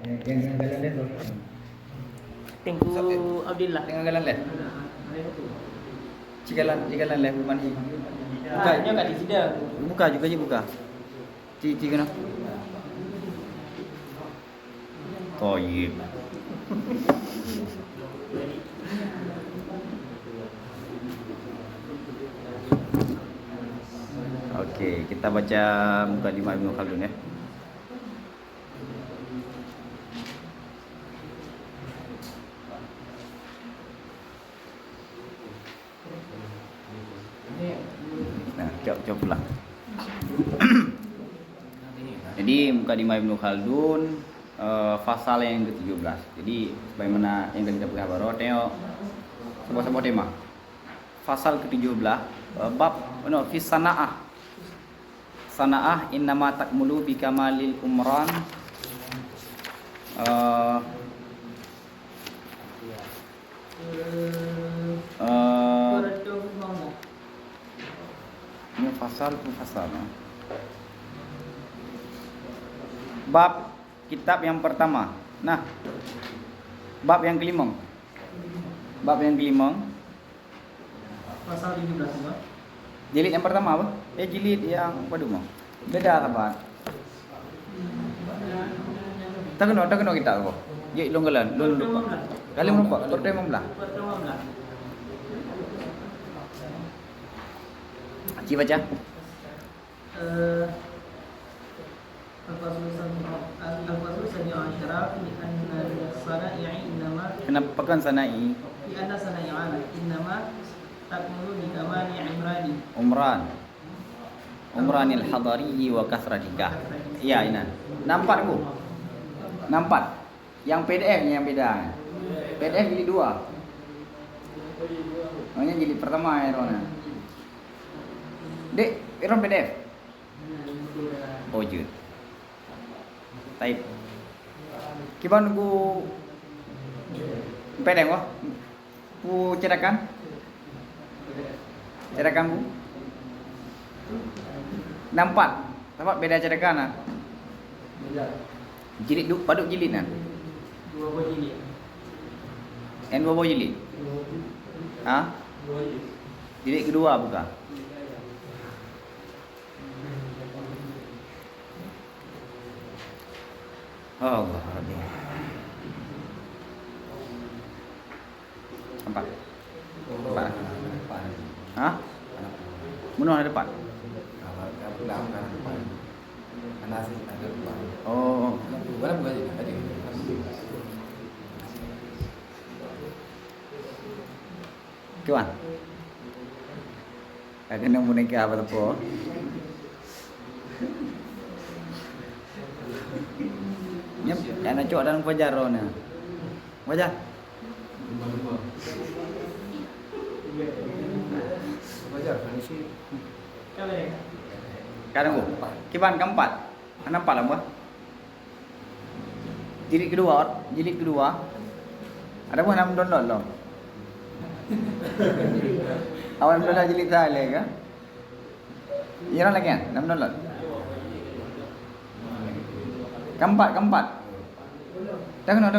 Yang jalan deh tuh. Tengku Abdillah. Tengah jalan deh. Cigalan deh mani. Buka nya kat di sidang. Buka juga je buka. Ci kena. Toyib. Okey, kita baca Mukadimah Ibnu Khaldun ya. Nah, coba pulang. Jadi Mukadimah Ibnu Khaldun fasal yang ke-17. Jadi sebagaimana yang tadi kita berkabar, tengok sebuah tema. Fasal ke-17 bab fi sana'ah. Sana'ah innama takmulu bi kamalil umran. Ini fasal. Bab kitab yang pertama. Nah, bab yang kelima. Pasal 17 apa? Jilid yang pertama apa? Jilid yang kedua. Beda sahabat. Tak kena kita apa? Jilid longgalan, lupa. Kali lupa, pertama belah. Ci baca. Al-fasl sani asyara li anna sana'i innama Kenapa kan sana'i? li anna sana'i innama takmulu bi kamali imrani. Umranil hadari wa kasratika. Ya, ini. Nampak bu? Nampak. Yang PDF yang beda. PDF jilid 2. Maknanya jilid pertama ya, Rona. Dek, Iron PDF. Oh, jut. Taib. Kiban ku PDF wah. Ku cetakan. Cetakan bu. Nampak. Nampak beda cetakan ah. Jilid paduk jilid kan. 2 buah jilid. Yang 2 buah jilid. Ha? Jilid kedua buka. Oh, Rabbi. Empat. Hah? Bunuh ada depan. Oh. Kuan. Kena boneka apa tu? Nyep, jangan cok dalam fajar ni. Wajah. Kadang bu, kiban keempat. Nampak lah buah. Jilid kedua. Ada pun 6 download loh. Awal download jilid saya lagi kan? Iya lagi kan? 6 download. Keempat. Dah kena.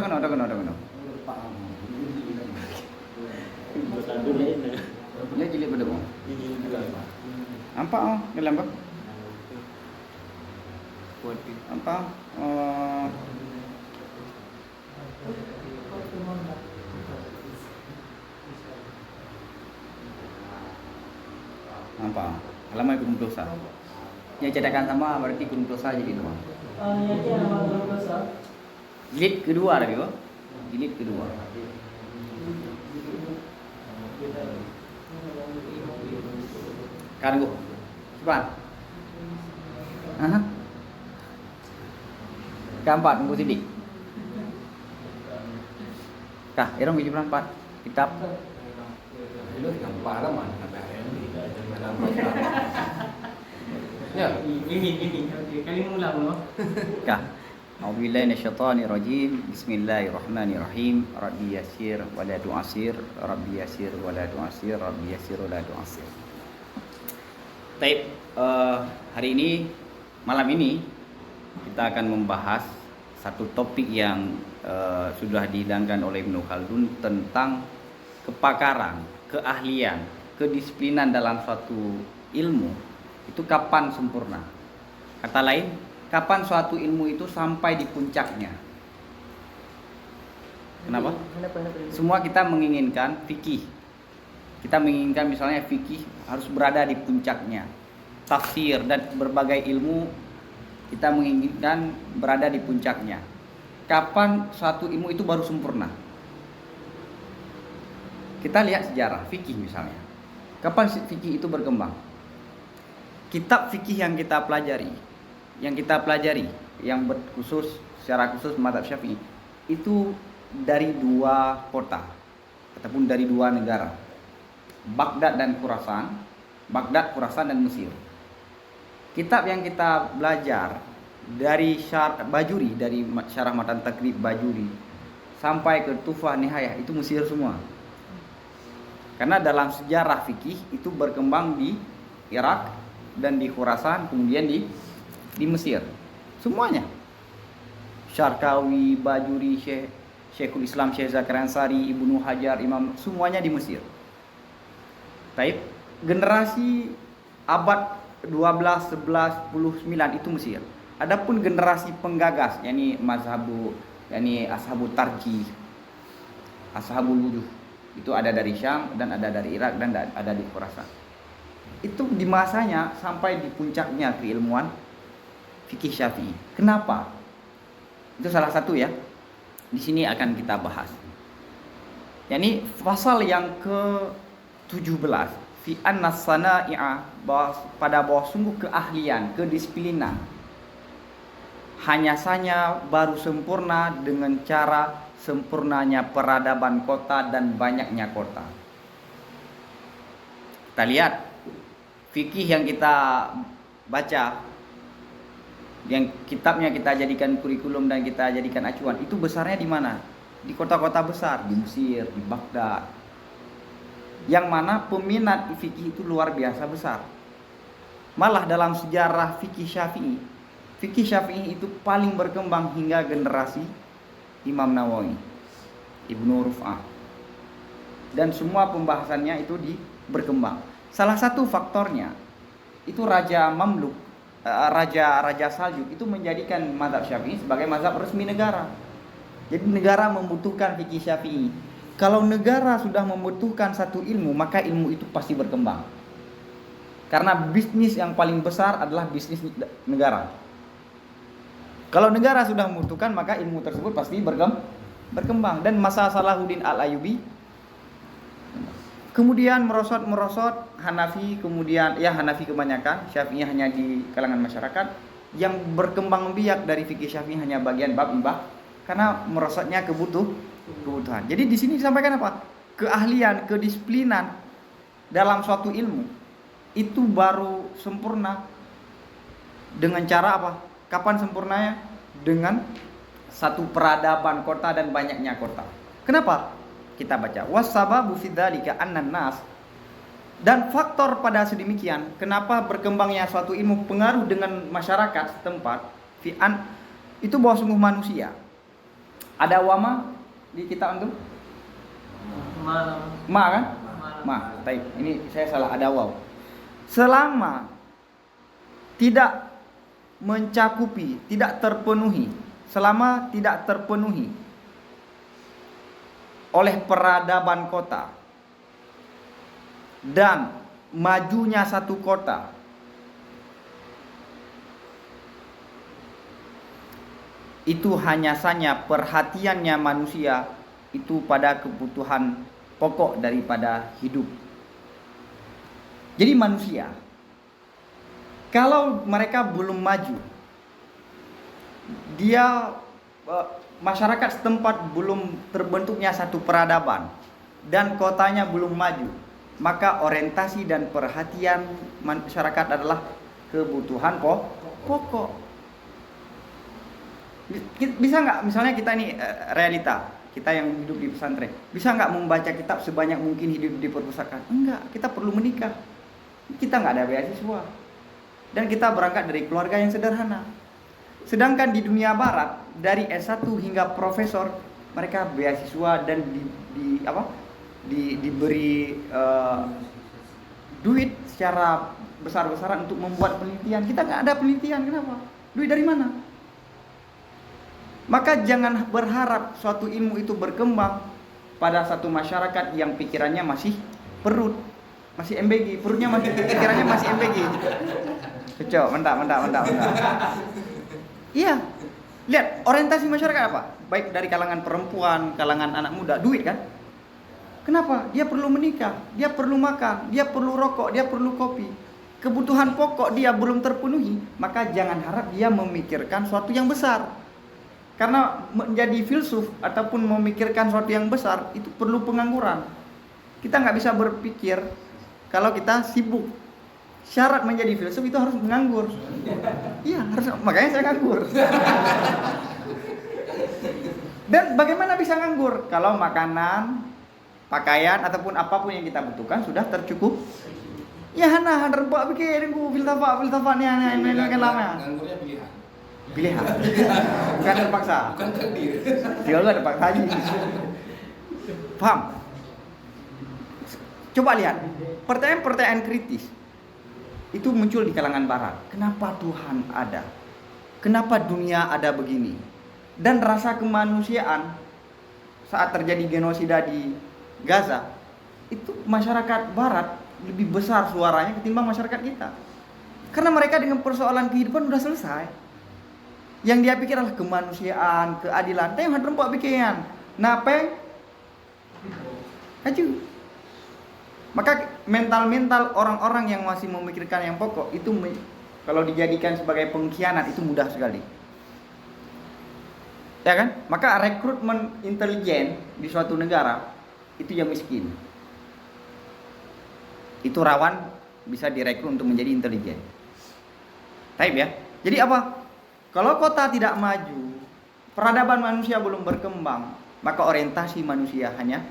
Dia jilid berdua. Nampak oh, dalam apa? Apa? Nampak? Halaman 21. Yang cetakan sama berarti 21 jilid 2. Jilid kedua lagi kok. Jilid kedua. Kan bu, cepat. Keempat tunggu sidik. Kah, irong 74 kitab. Ya, ini. Kali ulang loh. Kah. A'udzubillahi minasyaitonir rajim. Bismillahirrahmanirrahim. Rabbi yassir wa la tu'assir. Rabbi yassir wa la tu'assir. Rabbi yassir wa la tu'assir. Baik, hari ini malam ini kita akan membahas satu topik yang sudah dihidangkan oleh Ibnu Khaldun tentang kepakaran, keahlian, kedisiplinan dalam suatu ilmu itu kapan sempurna. Kata lain, kapan suatu ilmu itu sampai di puncaknya. Kenapa? Semua kita menginginkan fikih. Kita menginginkan misalnya fikih harus berada di puncaknya. Tafsir dan berbagai ilmu kita menginginkan berada di puncaknya. Kapan suatu ilmu itu baru sempurna? Kita lihat sejarah fikih misalnya. Kapan fikih itu berkembang? Kitab fikih yang kita pelajari, yang berkhusus secara khusus mazhab Syafi'i itu dari dua kota ataupun dari dua negara, Baghdad dan Khurasan, Khurasan dan Mesir. Kitab yang kita belajar dari Bajuri, dari Syarah Matan Takrib Bajuri sampai ke Tufah Nihayah itu Mesir semua. Karena dalam sejarah fikih itu berkembang di Irak dan di Khurasan, kemudian di Mesir. Semuanya. Syarkawi, Bajuri, Syekhul Islam Syekh Zakaria Ansari, Ibnu Hajar, Imam, semuanya di Mesir. Baik, generasi abad 12, 11, 19 itu Mesir. Adapun generasi penggagas, yakni ashabul tarjih, ashabul wujuh, itu ada dari Syam dan ada dari Irak dan ada di Khurasan. Itu di masanya sampai di puncaknya keilmuan fikih Syafi'i. Kenapa? Itu salah satu ya. Di sini akan kita bahas. Yakni pasal yang ke-17 fi annas sana'i'a, pada bahwa sungguh keahlian, kedisiplinan hanya saja baru sempurna dengan cara sempurnanya peradaban kota dan banyaknya kota. Kita lihat fikih yang kita baca, yang kitabnya kita jadikan kurikulum dan kita jadikan acuan, itu besarnya di mana? Di kota-kota besar, di Mesir, di Baghdad. Yang mana peminat fikih itu luar biasa besar. Malah dalam sejarah fikih Syafi'i itu paling berkembang hingga generasi Imam Nawawi, Ibnu Ruf'ah. Dan semua pembahasannya itu berkembang. Salah satu faktornya itu Raja Mamluk, Raja Saljuk itu menjadikan mazhab Syafi'i sebagai mazhab resmi negara. Jadi negara membutuhkan fikih Syafi'i. Kalau negara sudah membutuhkan satu ilmu, maka ilmu itu pasti berkembang. Karena bisnis yang paling besar adalah bisnis negara. Kalau negara sudah membutuhkan, maka ilmu tersebut pasti berkembang. Dan masa Salahuddin Al-Ayyubi kemudian merosot Hanafi, kemudian ya Hanafi kebanyakan, Syafi'i hanya di kalangan masyarakat. Yang berkembang biak dari fikih Syafi'i hanya bagian bab ibah, karena merosotnya kebutuhan. Jadi di sini disampaikan apa? Keahlian, kedisiplinan dalam suatu ilmu itu baru sempurna dengan cara apa? Kapan sempurnanya? Dengan satu peradaban kota dan banyaknya kota. Kenapa? Kita baca wasababu fidzalika annan nas, dan faktor pada sedemikian kenapa berkembangnya suatu ilmu pengaruh dengan masyarakat setempat itu bahwa sungguh manusia. Ada wama di kita untuk ma kan? Ma. Baik, ini saya salah, ada waw. Selama tidak mencakupi, selama tidak terpenuhi oleh peradaban kota dan majunya satu kota, itu hanya saja perhatiannya manusia itu pada kebutuhan pokok daripada hidup. Jadi manusia, kalau mereka belum maju, masyarakat setempat belum terbentuknya satu peradaban dan kotanya belum maju, maka orientasi dan perhatian masyarakat adalah kebutuhan pokok. Bisa nggak misalnya kita ini realita, kita yang hidup di pesantren, bisa nggak membaca kitab sebanyak mungkin hidup di perpustakaan? Enggak, kita perlu menikah, kita nggak ada beasiswa, dan kita berangkat dari keluarga yang sederhana. Sedangkan di dunia barat dari S1 hingga profesor, mereka beasiswa dan diberi duit secara besar-besaran untuk membuat penelitian. Kita nggak ada penelitian, kenapa? Duit dari mana? Maka jangan berharap suatu ilmu itu berkembang pada satu masyarakat yang pikirannya masih perut, masih MBG, perutnya masih, pikirannya masih MBG. Kecok, mendak. Iya, lihat orientasi masyarakat apa? Baik dari kalangan perempuan, kalangan anak muda, duit kan? Kenapa? Dia perlu menikah, dia perlu makan, dia perlu rokok, dia perlu kopi. Kebutuhan pokok dia belum terpenuhi, maka jangan harap dia memikirkan sesuatu yang besar. Karena menjadi filsuf ataupun memikirkan sesuatu yang besar itu perlu pengangguran. Kita nggak bisa berpikir kalau kita sibuk. Syarat menjadi filsuf itu harus menganggur. Iya, harus, makanya saya nganggur. Dan bagaimana bisa nganggur? Kalau makanan, pakaian ataupun apapun yang kita butuhkan sudah tercukup. Ya hana rembak bikin ku filsafat ni kan lama. Nganggurnya pilihan. Pilihan. Bukan terpaksa. Bukan takdir. Dia enggak terpaksa aja. Paham? Coba lihat, pertanyaan-pertanyaan kritis itu muncul di kalangan barat. Kenapa Tuhan ada? Kenapa dunia ada begini? Dan rasa kemanusiaan saat terjadi genosida di Gaza, itu masyarakat barat lebih besar suaranya ketimbang masyarakat kita. Karena mereka dengan persoalan kehidupan sudah selesai. Yang dia pikir adalah kemanusiaan, keadilan. Tapi yang rempok bikinan. Napeng Haju. Maka mental orang-orang yang masih memikirkan yang pokok itu kalau dijadikan sebagai pengkhianat itu mudah sekali. Ya kan? Maka rekrutmen intelijen di suatu negara itu yang miskin. Itu rawan bisa direkrut untuk menjadi intelijen. Taib ya. Jadi apa? Kalau kota tidak maju, peradaban manusia belum berkembang, maka orientasi manusia hanya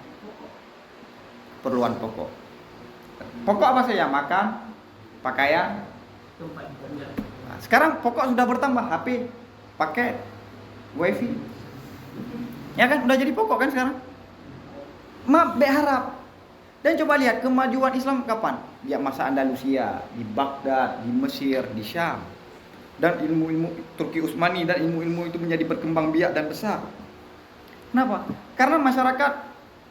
keperluan pokok. Pokok apa saja? Makan, pakaian. Nah, sekarang pokok sudah bertambah, HP, paket, wifi. Ya kan? Udah jadi pokok kan sekarang? Berharap. Dan coba lihat kemajuan Islam kapan? Ya masa Andalusia, di Baghdad, di Mesir, di Syam. Dan ilmu-ilmu Turki Utsmani dan ilmu-ilmu itu menjadi berkembang biak dan besar. Kenapa? Karena masyarakat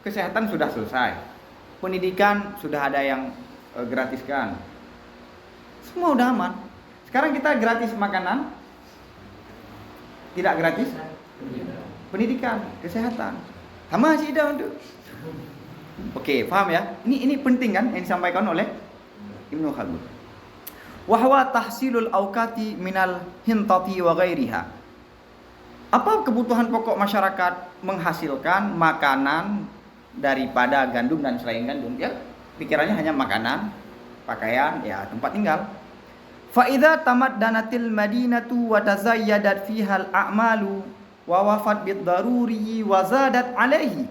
kesehatan sudah selesai. Pendidikan sudah ada yang gratiskan. Semua udah aman. Sekarang kita gratis makanan, tidak gratis pendidikan, kesehatan. Sama sih dah untuk. Oke, paham ya? Ini penting kan yang disampaikan oleh Ibnu Khaldun. Wa huwa tahsilul awqati minal hintati wa ghairiha. Apa kebutuhan pokok masyarakat menghasilkan makanan daripada gandum dan selain gandum? Ya, pikirannya hanya makanan, pakaian, ya tempat tinggal. Fa idza tamaddanatil madinatu wa tazayyadat fiha al-a'malu wa wafat bid daruri wa zadat alaihi.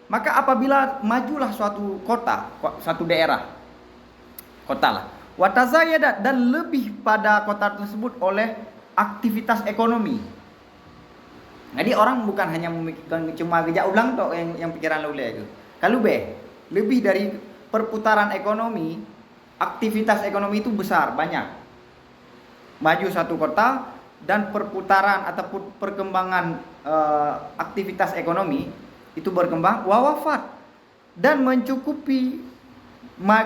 Maka apabila majulah suatu kota, satu daerah, kota lah, wa tazayyadat dan lebih pada kota tersebut oleh aktivitas ekonomi. Jadi orang bukan hanya memikirkan cuma gejak ulang tok yang pikiran lalu itu. Kalau lebih dari perputaran ekonomi, aktivitas ekonomi itu besar, banyak. Maju satu kota dan perputaran ataupun perkembangan aktivitas ekonomi itu berkembang, wafat dan mencukupi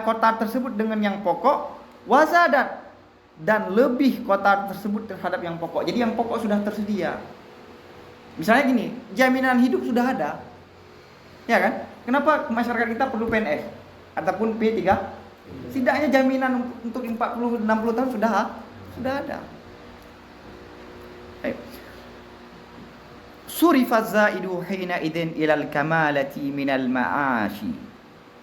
kota tersebut dengan yang pokok, wazadat dan lebih kota tersebut terhadap yang pokok. Jadi yang pokok sudah tersedia. Misalnya gini, jaminan hidup sudah ada. Ya kan? Kenapa masyarakat kita perlu PNS ataupun P3? Setidaknya jaminan untuk 40-60 tahun sudah ada. Baik. Surifaz zaidu hina idzin ilal kamalati minal ma'ashi.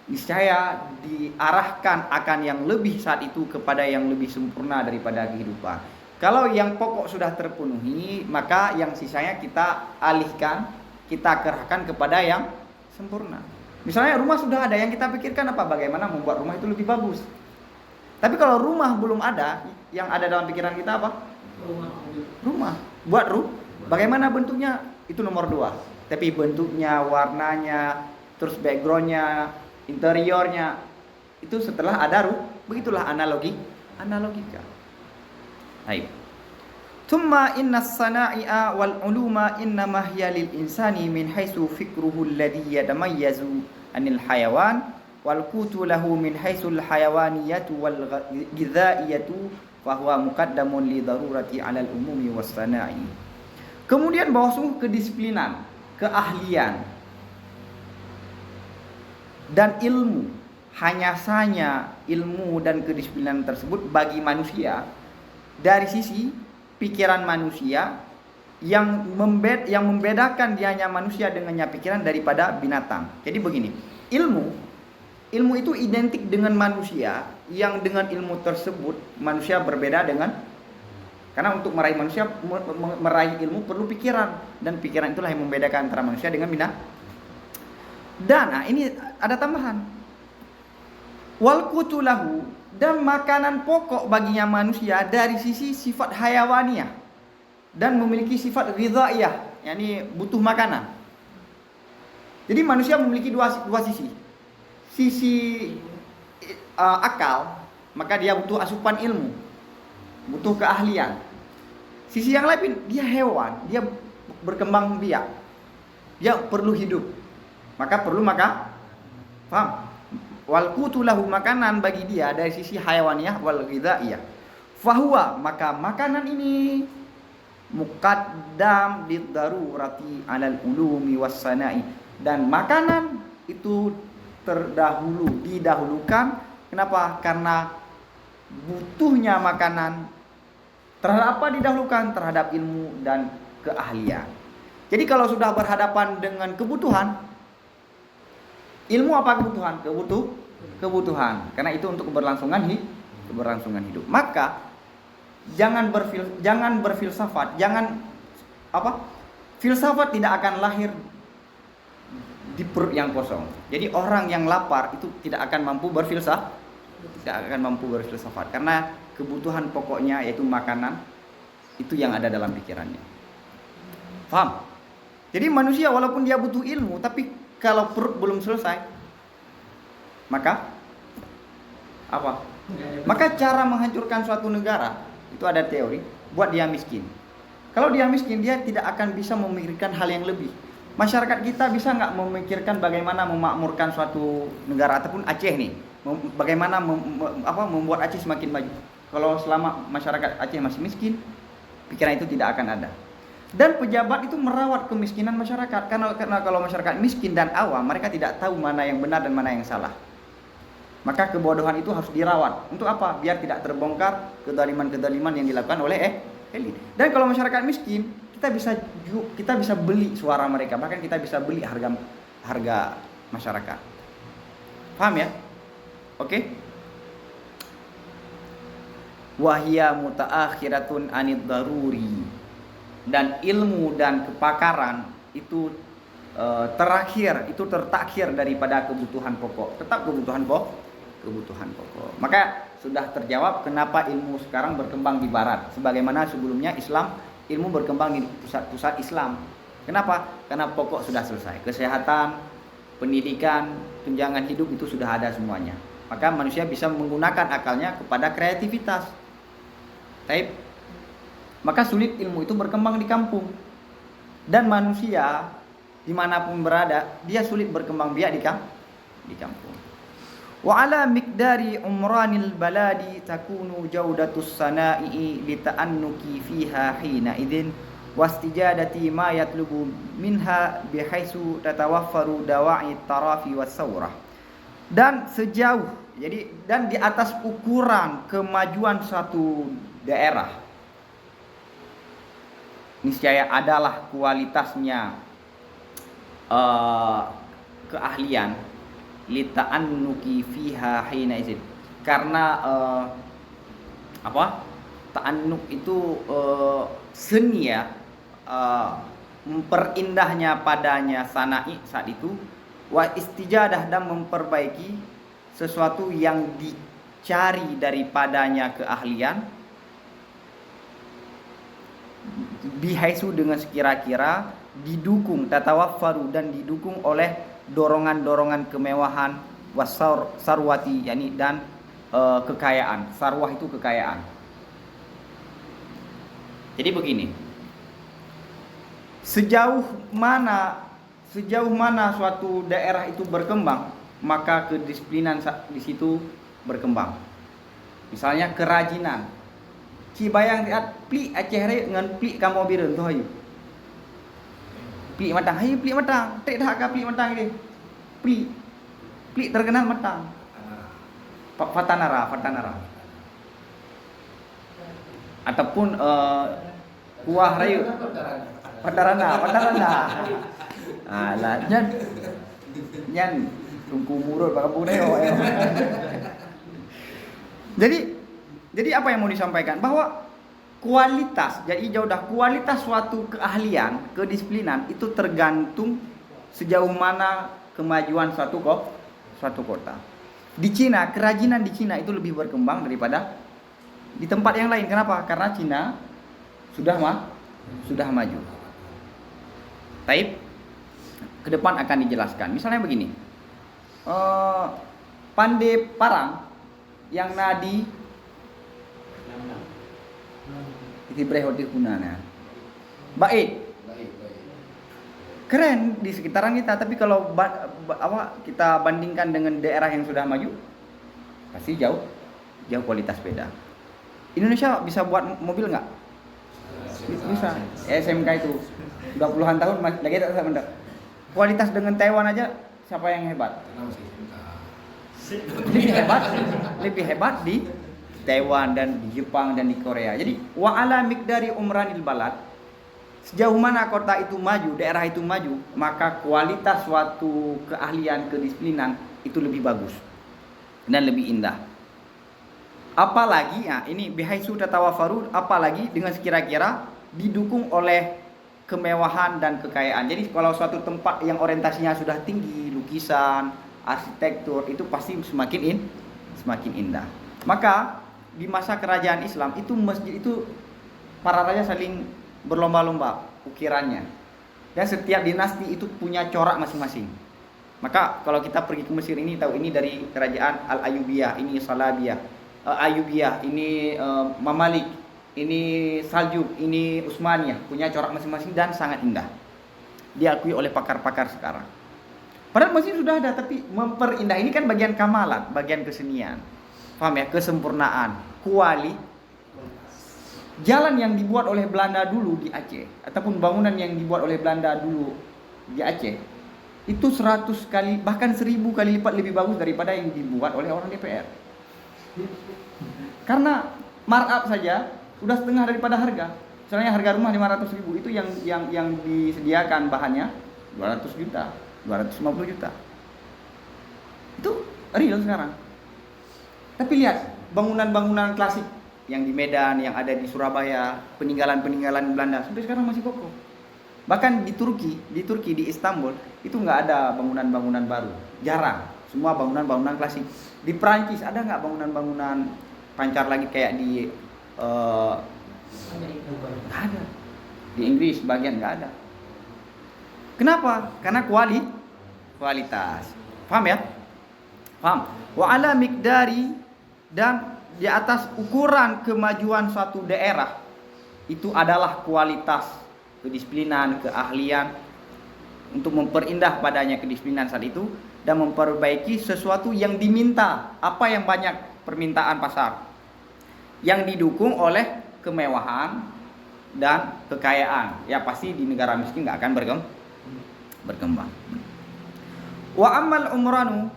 Niscaya diarahkan akan yang lebih saat itu kepada yang lebih sempurna daripada kehidupan. Kalau yang pokok sudah terpenuhi, maka yang sisanya kita alihkan, kita kerahkan kepada yang sempurna. Misalnya rumah sudah ada, yang kita pikirkan apa? Bagaimana membuat rumah itu lebih bagus. Tapi kalau rumah belum ada, yang ada dalam pikiran kita apa? Rumah. Buat Bagaimana bentuknya? Itu nomor 2. Tapi bentuknya, warnanya, terus backgroundnya, interiornya, itu setelah ada begitulah analogika. Baik. Thumma inna as-sana'i'a wal 'uluma innama hiya lil insani min haitsu fikruhu alladhi yatamayyazu anil hayawan wal qutu lahu min haitsul hayawaniyatu wal ghizaiyatu fa huwa muqaddamun li darurati 'alal umumi was sana'i. Kemudian bahwa sungguh kedisiplinan, keahlian dan ilmu, hanya saja ilmu dan kedisiplinan tersebut bagi manusia dari sisi pikiran manusia yang membedakan dianya manusia dengannya pikiran daripada binatang. Jadi begini, ilmu itu identik dengan manusia, yang dengan ilmu tersebut manusia berbeda dengan, karena untuk meraih manusia, meraih ilmu perlu pikiran, dan pikiran itulah yang membedakan antara manusia dengan binatang. Dan ini ada tambahan. Wal qutulahu, dan makanan pokok baginya manusia dari sisi sifat hayawaniyah dan memiliki sifat ghizaiyah, yakni butuh makanan. Jadi manusia memiliki dua sisi. Sisi akal, maka dia butuh asupan ilmu, butuh keahlian. Sisi yang lain, dia hewan, dia berkembang biak, dia perlu hidup, maka perlu paham? Wal qutu lahu, makanan bagi dia dari sisi hayawaniyah wal ghizaiyah. Fahuwa, maka makanan ini muqaddam bid darurati 'alal ulumi was sana'i, dan makanan itu didahulukan. Kenapa? Karena butuhnya makanan terhadap apa didahulukan? Terhadap ilmu dan keahlian. Jadi kalau sudah berhadapan dengan kebutuhan, ilmu apa kebutuhan? Kebutuhan. Karena itu untuk keberlangsungan hidup. Maka jangan berfilsafat, filsafat tidak akan lahir di perut yang kosong. Jadi orang yang lapar itu tidak akan mampu berfilsafat, karena kebutuhan pokoknya yaitu makanan itu yang ada dalam pikirannya. Paham? Jadi manusia walaupun dia butuh ilmu, tapi kalau perut belum selesai, maka apa? Maka cara menghancurkan suatu negara itu ada teori, buat dia miskin. Kalau dia miskin, dia tidak akan bisa memikirkan hal yang lebih. Masyarakat kita bisa nggak memikirkan bagaimana memakmurkan suatu negara, ataupun Aceh nih, bagaimana membuat Aceh semakin maju. Kalau selama masyarakat Aceh masih miskin, pikiran itu tidak akan ada. Dan pejabat itu merawat kemiskinan masyarakat, karena kalau masyarakat miskin dan awam, mereka tidak tahu mana yang benar dan mana yang salah. Maka kebodohan itu harus dirawat. Untuk apa? Biar tidak terbongkar kezaliman-kezaliman yang dilakukan oleh elit. Dan kalau masyarakat miskin, kita bisa beli suara mereka, bahkan kita bisa beli harga masyarakat. Paham ya? Oke? Wahia mutaakhiratun anid daruri, dan ilmu dan kepakaran itu tertakhir daripada kebutuhan pokok. Tetap kebutuhan pokok. Maka sudah terjawab kenapa ilmu sekarang berkembang di barat, sebagaimana sebelumnya ilmu berkembang di pusat-pusat Islam. Kenapa? Karena pokok sudah selesai. Kesehatan, pendidikan, tunjangan hidup itu sudah ada semuanya. Maka manusia bisa menggunakan akalnya kepada kreativitas. Maka sulit ilmu itu berkembang di kampung. Dan manusia dimanapun berada, dia sulit berkembang biak di kampung. Wa ala miqdari umranil baladi takunu jaudatus sana'i lita'annuki fiha hina idzin wastijadati ma yatlubu minha bihaitsu tatawaffaru dawa'i tarafi was saurah. Dan di atas ukuran kemajuan suatu daerah, niscaya adalah kualitasnya keahlian lita'annuki fiha hina izin. Karena ta'annuk itu seni ya, memperindahnya padanya sana'i saat itu, wa istijadah, dan memperbaiki sesuatu yang dicari daripadanya keahlian bihaisu dengan sekira-kira, didukung tatawaffaru dan didukung oleh dorongan-dorongan kemewahan, sarwati yakni dan kekayaan. Sarwah itu kekayaan. Jadi begini, sejauh mana suatu daerah itu berkembang, maka kedisiplinan di situ berkembang. Misalnya kerajinan. Cibayang lihat plik Aceh re dengan plik kamu biren tu hayu. Plik matang, hayu plik matang. Tak dah ka plik matang ni. Plik terkenal matang. Fatanara. Ataupun kuah rayu. Patarana. Alah, nyan tungku murut pak kampung neo. Jadi apa yang mau disampaikan? Bahwa kualitas, jadi kualitas suatu keahlian, kedisiplinan itu tergantung sejauh mana kemajuan suatu kota. Di Cina, kerajinan di Cina itu lebih berkembang daripada di tempat yang lain. Kenapa? Karena Cina sudah maju. Taib, ke depan akan dijelaskan. Misalnya begini, pandai parang yang nadi itu berhoti kunana. Baik. Keren di sekitaran kita, tapi kalau kita bandingkan dengan daerah yang sudah maju, pasti jauh kualitas beda. Indonesia bisa buat mobil nggak? Bisa. SMK itu udah puluhan tahun lagi tak bisa. Kualitas dengan Taiwan aja, siapa yang hebat? Lebih hebat di Taiwan dan di Jepang dan di Korea. Jadi wa ala miqdari umranil balad, sejauh mana kota itu maju, daerah itu maju, maka kualitas suatu keahlian, kedisiplinan itu lebih bagus dan lebih indah. Apalagi ini bihaisu tatawafaru, apalagi dengan sekira-kira didukung oleh kemewahan dan kekayaan. Jadi kalau suatu tempat yang orientasinya sudah tinggi, lukisan, arsitektur, itu pasti semakin indah. Maka di masa kerajaan Islam itu masjid itu para raja saling berlomba-lomba ukirannya, dan setiap dinasti itu punya corak masing-masing. Maka kalau kita pergi ke Mesir ini tahu ini dari kerajaan Al-Ayyubiyah, ini Salabiyah, Ayyubiyah, ini Mamalik, ini Saljuk, ini Utsmaniyah, punya corak masing-masing dan sangat indah. Diakui oleh pakar-pakar sekarang. Padahal masjid sudah ada, tapi memperindah ini kan bagian kamalat, bagian kesenian. Paham ya? Kesempurnaan, jalan yang dibuat oleh Belanda dulu di Aceh, ataupun bangunan yang dibuat oleh Belanda dulu di Aceh, itu 100 kali, bahkan 1000 kali lipat lebih bagus daripada yang dibuat oleh orang DPR. Karena markup saja sudah setengah daripada harga. Misalnya harga rumah 500.000, itu yang disediakan bahannya 200 juta, 250 juta. Itu real sekarang. Tapi lihat bangunan-bangunan klasik yang di Medan, yang ada di Surabaya, peninggalan-peninggalan Belanda sampai sekarang masih kokoh. Bahkan di Turki, di Istanbul itu nggak ada bangunan-bangunan baru, jarang. Semua bangunan-bangunan klasik. Di Prancis ada nggak bangunan-bangunan pancar lagi kayak di nggak ada. Di Inggris bagian nggak ada. Kenapa? Karena kualitas. Paham ya? Paham? Wa ala miqdari, dan di atas ukuran kemajuan suatu daerah itu adalah kualitas, kedisiplinan, keahlian untuk memperindah padanya kedisiplinan saat itu dan memperbaiki sesuatu yang diminta, apa yang banyak permintaan pasar, yang didukung oleh kemewahan dan kekayaan. Ya pasti di negara miskin nggak akan berkembang. Wa amal umranu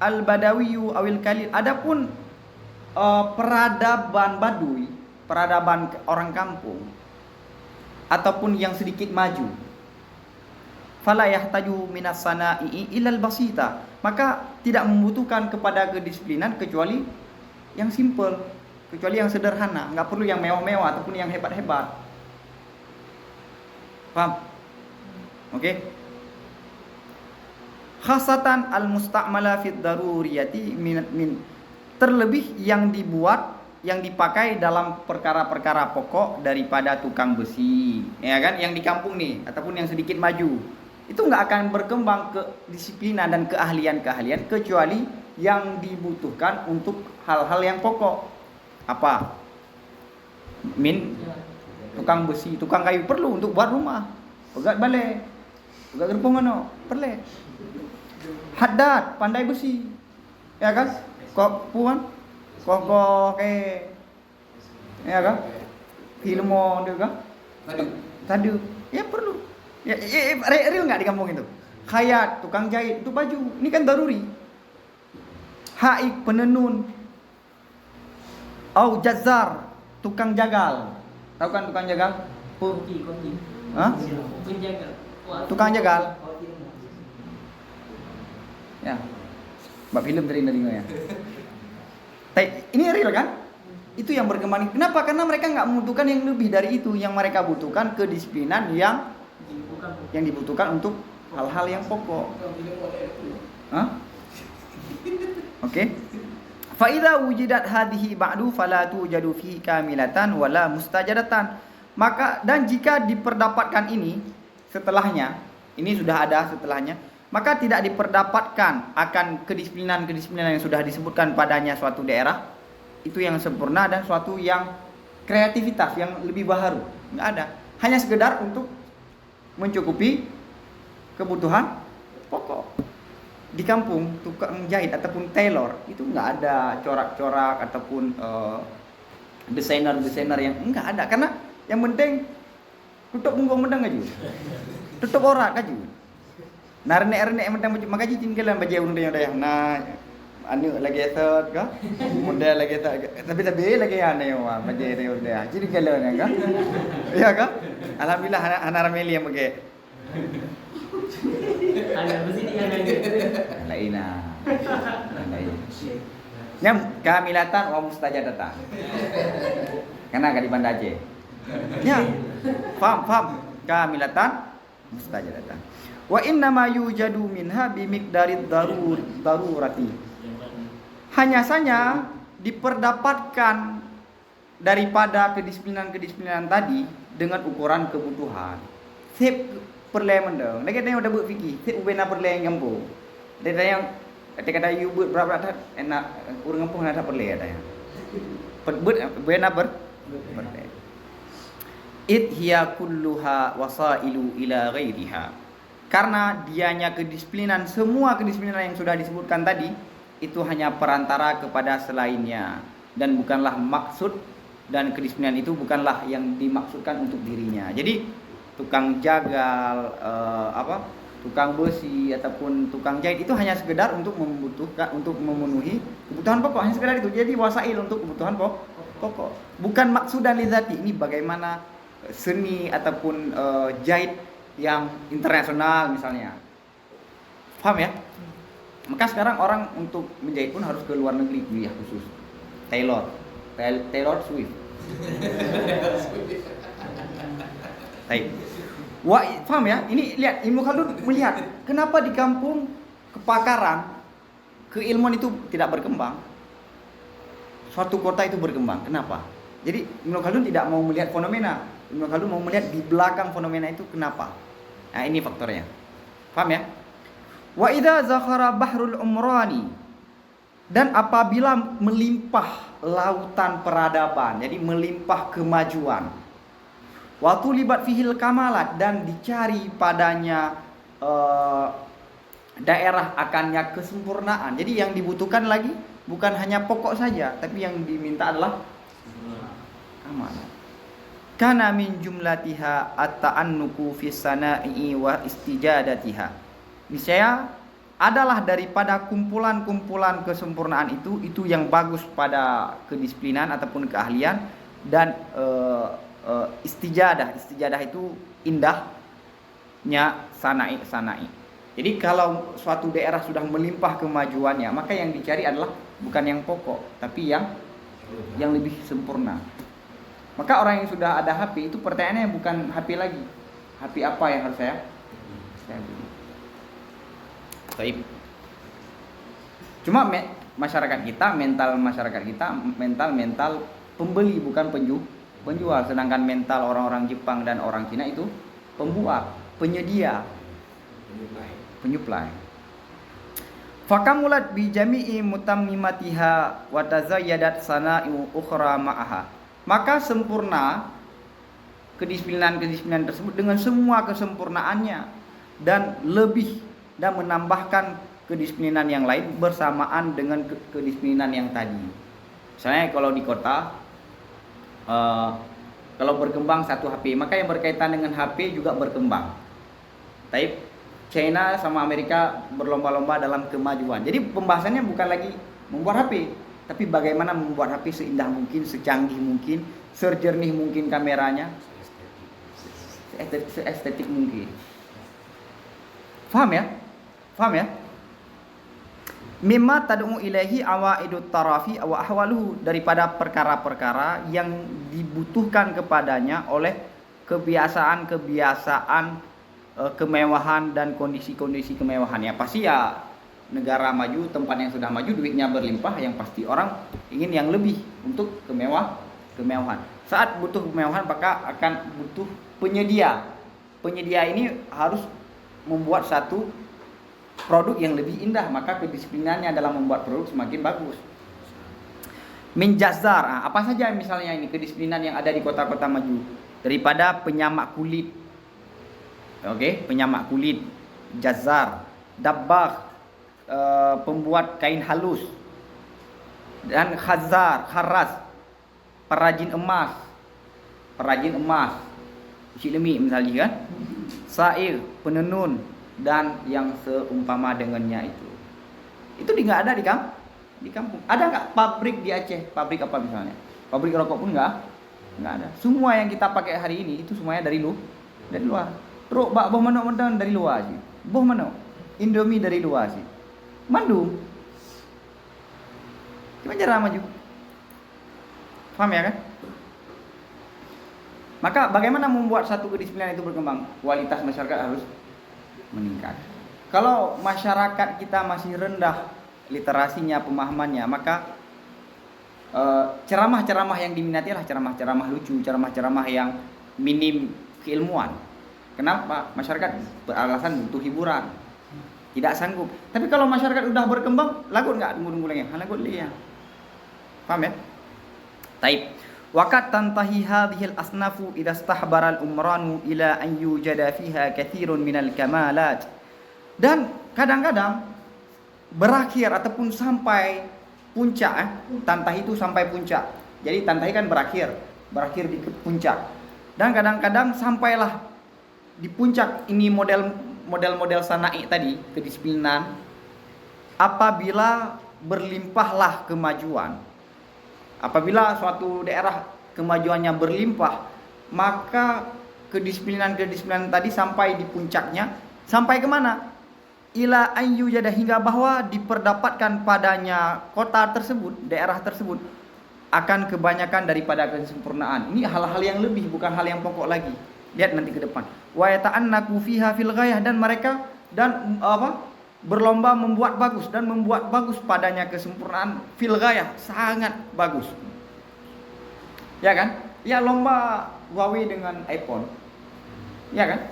al-badawiyu awil kalil, adapun peradaban Baduy, peradaban orang kampung ataupun yang sedikit maju, fala yahtaju minas sana'i ilal basita, maka tidak membutuhkan kepada kedisiplinan kecuali yang simple, kecuali yang sederhana, nggak perlu yang mewah-mewah ataupun yang hebat-hebat. Paham? Oke? Khasatan al-musta'mala fid daruriyati min terlebih yang dibuat yang dipakai dalam perkara-perkara pokok daripada tukang besi, ya kan? Yang di kampung nih ataupun yang sedikit maju, itu nggak akan berkembang kedisiplinan dan keahlian-keahlian kecuali yang dibutuhkan untuk hal-hal yang pokok. Apa? Tukang besi, tukang kayu perlu untuk buat rumah, pegat balai, pegat gerbong perlu. Haddad pandai besi, ya kan? Kok puan, kok ya kan? Filmo juga, tadi, ya perlu. Ya, real nggak di kampung itu? Khayat, tukang jahit itu baju, ini kan daruri. Haik, penenun. Au jazar, tukang jagal. Tahu kan tukang jagal? Koki. Hah? Penjaga. Tukang jagal. Ya. Mbak film dari ya. Ini real kan? Itu yang berkembang. Kenapa? Karena mereka nggak membutuhkan yang lebih dari itu. Yang mereka butuhkan kedisiplinan yang dibutuhkan untuk hal-hal yang pokok. Hah? Oke. Fa idza wujidat hadhihi ba'du fala tujadu fihi kamilatan wala mustajadatan. Maka dan jika diperdapatkan ini setelahnya, ini sudah ada setelahnya, maka tidak diperdapatkan akan kedisiplinan-kedisiplinan yang sudah disebutkan padanya suatu daerah itu yang sempurna dan suatu yang kreativitas yang lebih baharu. Enggak ada. Hanya sekedar untuk mencukupi kebutuhan pokok. Di kampung tukang jahit ataupun tailor itu nggak ada corak-corak ataupun desainer yang nggak ada, karena yang penting tutup punggung mendang aja, tutup orak aja. Narne yang mendang maka cincin kalian baju yang udah nah anu lagi etot kah, model lagi etot tapi lagi aneh wah baju dia udah jadi kalian kan, iya kan? Alhamdulillah anak rameli yang pakai. Ada besi di kanan gitu. Lain. Yang kamilatan wa mustajadatan. Karena gak di Banda Aceh. Ya. Faham. Kamilatan mustajadatan. Wa inna ma yujadu minha bi miqdarid darurati. Hanya saja diperdapatkan daripada kedisiplinan tadi dengan ukuran kebutuhan. Sip perle mendong. Lagi ada yang udah buat fikir. Sip ubena perle yang kampung. Ada yang kata you buat berapa enak urang kampung ada perle ada yang. Buat ubena perle. It hiya kulluha wasailu ila ghairiha. Karena dianya kedisiplinan, semua kedisiplinan yang sudah disebutkan tadi itu hanya perantara kepada selainnya dan bukanlah maksud, dan kedisiplinan itu bukanlah yang dimaksudkan untuk dirinya. Jadi tukang jagal, tukang besi ataupun tukang jahit itu hanya sekedar untuk memenuhi kebutuhan pokok, hanya sekedar itu. Jadi wasail untuk kebutuhan pokok, bukan maksudan lidzati. Ini bagaimana seni ataupun jahit yang internasional misalnya. Paham ya? Maka sekarang orang untuk menjahit pun harus ke luar negeri kuliah khusus. Taylor Swift. Baik. Wah, paham ya? Ini lihat Ibnu Khaldun melihat kenapa di kampung kepakaran, keilmuan itu tidak berkembang. Suatu kota itu berkembang. Kenapa? Jadi Ibnu Khaldun tidak mau melihat fenomena. Ibnu Khaldun mau melihat di belakang fenomena itu kenapa. Nah, ini faktornya. Paham ya? Wa idza zakhara bahrul umrani, dan apabila melimpah lautan peradaban, jadi melimpah kemajuan. Waktu libat fihil kamalat, dan dicari padanya daerah akannya kesempurnaan. Jadi yang dibutuhkan lagi bukan hanya pokok saja, tapi yang diminta adalah kamalat. Kana min jumlatiha at-ta'annuku fi sana'i wa istijadatiha. Misalnya adalah daripada kumpulan-kumpulan kesempurnaan itu yang bagus pada kedisiplinan ataupun keahlian, dan istijadah itu indahnya sanai. Jadi kalau suatu daerah sudah melimpah kemajuannya, maka yang dicari adalah bukan yang pokok, tapi yang lebih sempurna. Maka orang yang sudah ada HP itu pertanyaannya bukan HP lagi, HP apa yang harus saya beli. Baik. Cuma masyarakat kita, mental pembeli bukan penjual, sedangkan mental orang-orang Jepang dan orang Cina itu pembuat, penyedia, penyuplai. Fakamulat bi jami'i mutammimatiha wa tazayyadat sana'i'u ukhra ma'aha. Maka sempurna kedisiplinan tersebut dengan semua kesempurnaannya dan lebih, dan menambahkan kedisiplinan yang lain bersamaan dengan kedisiplinan yang tadi. Misalnya kalau di kota, kalau berkembang satu HP, maka yang berkaitan dengan HP juga berkembang. Tapi China sama Amerika berlomba-lomba dalam kemajuan. Jadi pembahasannya bukan lagi membuat HP, tapi bagaimana membuat HP seindah mungkin, secanggih mungkin, sejernih mungkin kameranya, seestetik mungkin. Faham ya? Faham ya? Mimma tad'u ilaihi awaidut tarafi wa ahwaluhu, daripada perkara-perkara yang dibutuhkan kepadanya oleh kebiasaan-kebiasaan kemewahan dan kondisi-kondisi kemewahan. Ya pasti ya, negara maju, tempat yang sudah maju, duitnya berlimpah, yang pasti orang ingin yang lebih untuk kemewahan. Saat butuh kemewahan maka akan butuh penyedia. Penyedia ini harus membuat satu produk yang lebih indah, maka kedisiplinannya dalam membuat produk semakin bagus. Min jazar, apa saja misalnya ini kedisiplinan yang ada di kota-kota maju? Daripada penyamak kulit, penyamak kulit, jazar, dabbagh, pembuat kain halus, dan kharas, perajin emas, Cik Lemi misalnya kan, sair, penenun, dan yang seumpama dengannya itu nggak ada di kampung. Ada nggak pabrik di Aceh? Pabrik apa misalnya? Pabrik rokok pun nggak ada. Semua yang kita pakai hari ini itu semuanya dari luar. Terus boh mana dari luar sih. Boh mana? Indomie dari luar sih. Bandung. Cuma cara maju. Paham ya kan? Maka bagaimana membuat satu kedisiplinan itu berkembang? Kualitas masyarakat harus meningkat. Kalau masyarakat kita masih rendah literasinya, pemahamannya, maka ceramah-ceramah yang diminati adalah ceramah-ceramah lucu, ceramah-ceramah yang minim keilmuan. Kenapa? Masyarakat beralasan butuh hiburan, tidak sanggup. Tapi kalau masyarakat udah berkembang, lagut nggak tunggu lagi? Lagut ya. Paham ya? Taib. Waqat tantahi hadhil asnafu idza istahbara al-umranu ila an yujada fiha katsirun minal kamalat. Dan kadang-kadang berakhir ataupun sampai puncak, tantahi itu sampai puncak. Jadi tantahi kan berakhir di puncak. Dan kadang-kadang sampailah di puncak ini model sana'i tadi, kedisiplinan, apabila berlimpahlah kemajuan. Apabila suatu daerah kemajuannya berlimpah, maka kedisiplinan tadi sampai di puncaknya. Sampai kemana? Ila ayyu jada, hingga bahwa diperdapatkan padanya kota tersebut, daerah tersebut, akan kebanyakan daripada kesempurnaan. Ini hal-hal yang lebih, bukan hal yang pokok lagi. Lihat nanti ke depan. Wa yata'annaku fiha fil ghayah, dan mereka berlomba membuat bagus padanya kesempurnaan fil ghayah, sangat bagus. Ya kan? Ya, lomba Huawei dengan iPhone. Ya kan?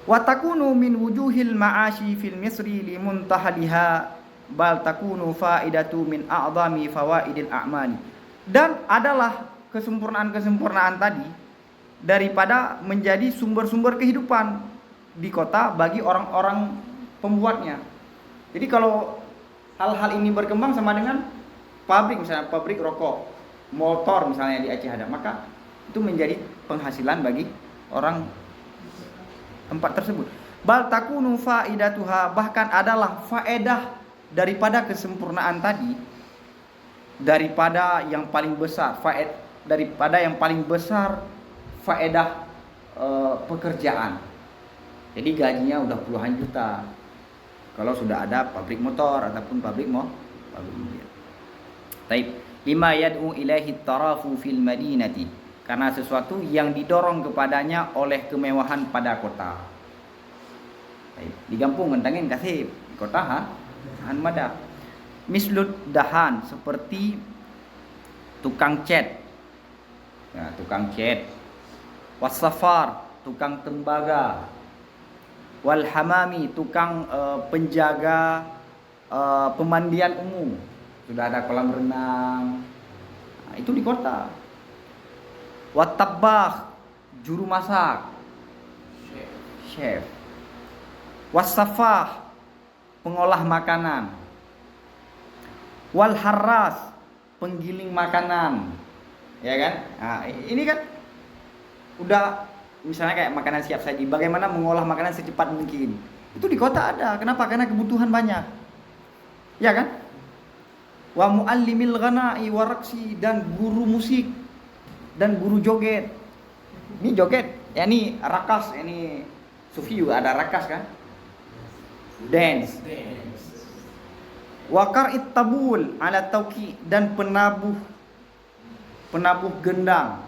Wa takunu min wujuhil ma'ashi fil misri li muntahaliha bal takunu faidatu min a'zami fawaidil a'mali. Dan adalah kesempurnaan tadi daripada menjadi sumber-sumber kehidupan di kota bagi orang-orang pembuatnya. Jadi kalau hal-hal ini berkembang sama dengan pabrik, misalnya pabrik rokok, motor misalnya di Aceh ada, maka itu menjadi penghasilan bagi orang tempat tersebut. Bal takunu faidatuha, bahkan adalah faedah daripada kesempurnaan tadi, daripada yang paling besar faedah pekerjaan. Jadi gajinya udah puluhan juta kalau sudah ada pabrik motor ataupun pabrik mobil. Taib. Lima yad'u ilaihi tarafu fil madinati, karena sesuatu yang didorong kepadanya oleh kemewahan pada kota. Taib. Di kampung ngentangin kasih, di kota han mada. Mislud dahan, seperti tukang cat. Nah, tukang cat. Wasafar, tukang tembaga. Wal hamami, tukang penjaga pemandian umum. Sudah ada kolam renang. Nah, itu di kota. Watabah, juru masak. Chef. Wasafah, pengolah makanan. Wal harras, penggiling makanan. Ya kan? Nah, ini kan udah misalnya kayak makanan siap saji, bagaimana mengolah makanan secepat mungkin. Itu di kota ada. Kenapa? Karena kebutuhan banyak. Ya kan? Wa muallimil ghana'i waraksi, dan guru musik dan guru joget. Ini joget, ya ini rakas, ini sufi juga ada rakas kan? Dance. Wakar ittabul ala tauki, dan penabuh gendang.